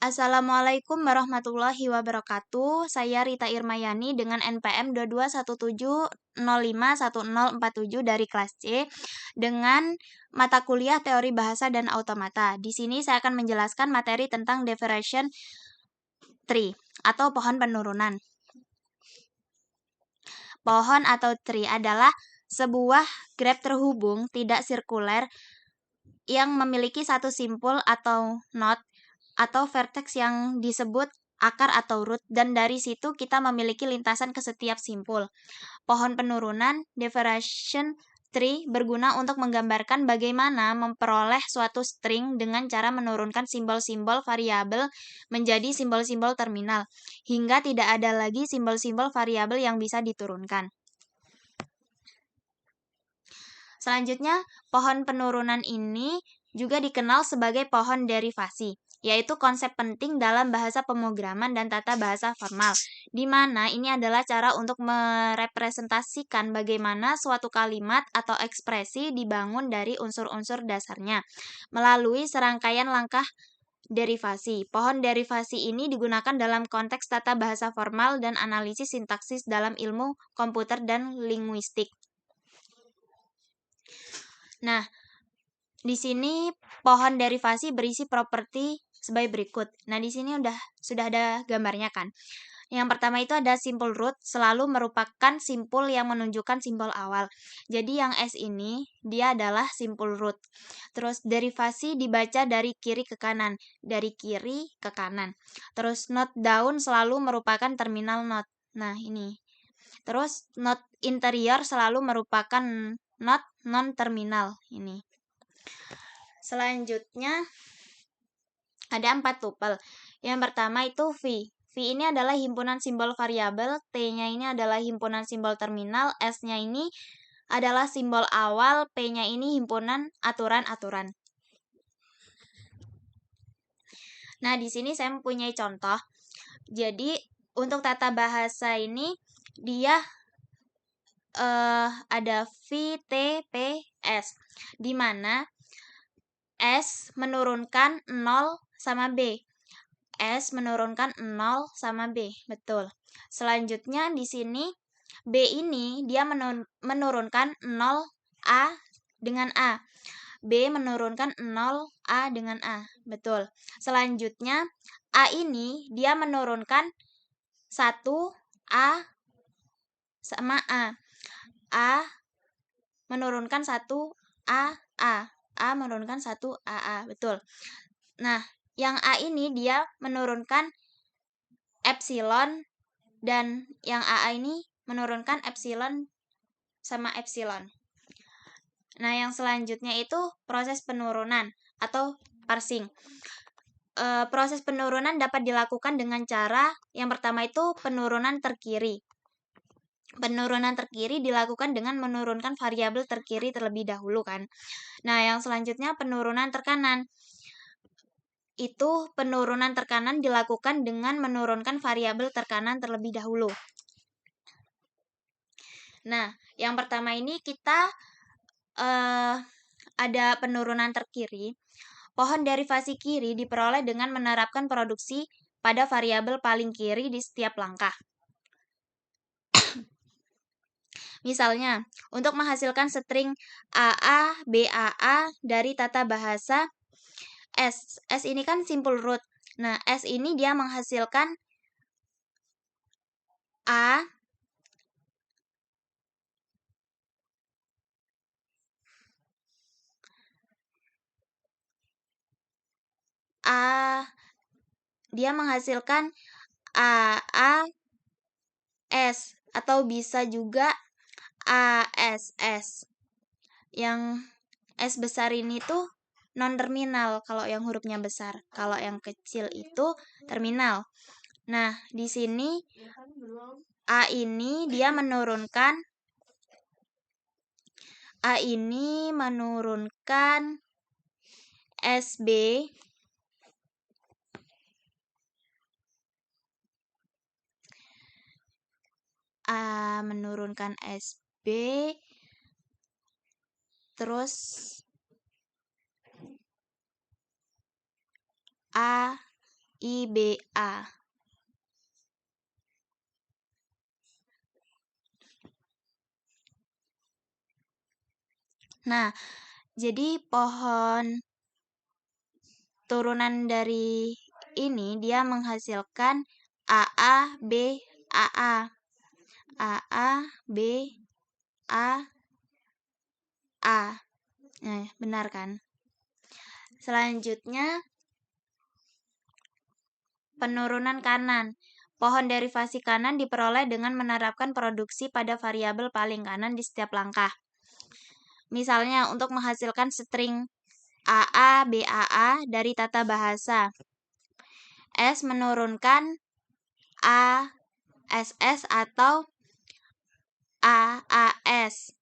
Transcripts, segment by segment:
Assalamualaikum warahmatullahi wabarakatuh. Saya Rita Irmayani dengan NPM 2217051047 dari kelas C dengan mata kuliah Teori Bahasa dan Automata. Di sini saya akan menjelaskan materi tentang Derivation Tree atau pohon penurunan. Pohon atau tree adalah sebuah graf terhubung tidak sirkuler yang memiliki satu simpul atau node atau vertex yang disebut akar atau root, dan dari situ kita memiliki lintasan ke setiap simpul. Pohon penurunan, derivation tree, berguna untuk menggambarkan bagaimana memperoleh suatu string dengan cara menurunkan simbol-simbol variabel menjadi simbol-simbol terminal, hingga tidak ada lagi simbol-simbol variabel yang bisa diturunkan. Selanjutnya, pohon penurunan ini juga dikenal sebagai pohon derivasi, yaitu konsep penting dalam bahasa pemrograman dan tata bahasa formal, di mana ini adalah cara untuk merepresentasikan bagaimana suatu kalimat atau ekspresi dibangun dari unsur-unsur dasarnya melalui serangkaian langkah derivasi. Pohon derivasi ini digunakan dalam konteks tata bahasa formal dan analisis sintaksis dalam ilmu komputer dan linguistik. Nah, di sini pohon derivasi berisi properti sebagai berikut. Nah, di sini sudah ada gambarnya kan. Yang pertama itu ada simpul root, selalu merupakan simpul yang menunjukkan simbol awal. Jadi yang S ini dia adalah simpul root. Terus derivasi dibaca dari kiri ke kanan, dari kiri ke kanan. Terus node down selalu merupakan terminal node. Nah, ini. Terus node interior selalu merupakan node non-terminal ini. Selanjutnya ada 4 tupel. Yang pertama itu V. V ini adalah himpunan simbol variabel, T-nya ini adalah himpunan simbol terminal, S-nya ini adalah simbol awal, P-nya ini himpunan aturan-aturan. Nah, di sini saya mempunyai contoh. Jadi, untuk tata bahasa ini dia ada V, T, P, S, di mana S menurunkan 0 sama B. S menurunkan 0 sama B. Betul. Selanjutnya di sini B ini dia menurunkan 0 A dengan A. B menurunkan 0 A dengan A. Betul. Selanjutnya A ini dia menurunkan 1 A sama A. A menurunkan 1 A A. A menurunkan 1 AA. Betul. Nah, yang A ini dia menurunkan epsilon, dan yang AA ini menurunkan epsilon sama epsilon. Nah, yang selanjutnya itu proses penurunan atau parsing. Proses penurunan dapat dilakukan dengan cara yang pertama itu penurunan terkiri. Penurunan terkiri dilakukan dengan menurunkan variabel terkiri terlebih dahulu kan. Nah, yang selanjutnya penurunan terkanan. Itu penurunan terkanan dilakukan dengan menurunkan variabel terkanan terlebih dahulu. Nah, yang pertama ini kita ada penurunan terkiri. Pohon derivasi kiri diperoleh dengan menerapkan produksi pada variabel paling kiri di setiap langkah. Misalnya, untuk menghasilkan string AA, BAA dari tata bahasa S. S ini kan simple root. Nah, S ini dia menghasilkan A dia menghasilkan A S atau bisa juga ASS. Yang S besar ini tuh non-terminal kalau yang hurufnya besar. Kalau yang kecil itu terminal. Nah, di sini A ini dia menurunkan SB terus A IBA. Nah, jadi pohon turunan dari ini dia menghasilkan AA, B, AA. AA, B, A, A. Nah, benar kan? Selanjutnya, penurunan kanan. Pohon derivasi kanan diperoleh dengan menerapkan produksi pada variabel paling kanan di setiap langkah. Misalnya, untuk menghasilkan string AA, BAA dari tata bahasa. S menurunkan A, SS atau AAS.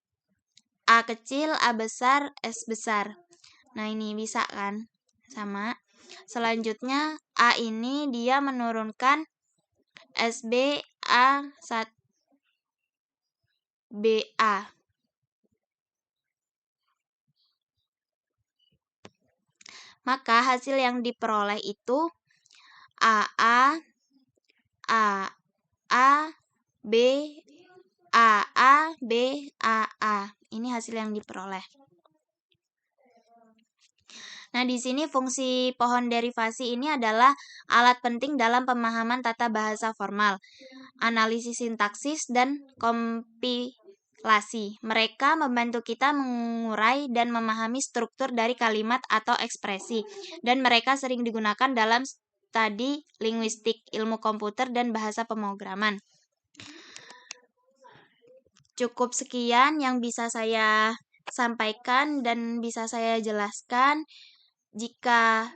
A kecil, A besar, S besar. Nah, ini bisa kan? Sama. Selanjutnya, A ini dia menurunkan SB, A1, BA. Maka hasil yang diperoleh itu AA, AA, B, AA, B, AA. Ini hasil yang diperoleh. Nah, di sini fungsi pohon derivasi ini adalah alat penting dalam pemahaman tata bahasa formal, analisis sintaksis, dan kompilasi. Mereka membantu kita mengurai dan memahami struktur dari kalimat atau ekspresi, dan mereka sering digunakan dalam studi linguistik, ilmu komputer, dan bahasa pemrograman. Cukup sekian yang bisa saya sampaikan dan bisa saya jelaskan. Jika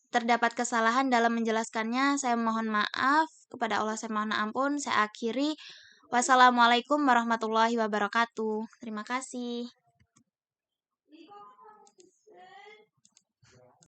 terdapat kesalahan dalam menjelaskannya, saya mohon maaf. Kepada Allah saya mohon ampun. Saya akhiri. Wassalamualaikum warahmatullahi wabarakatuh. Terima kasih.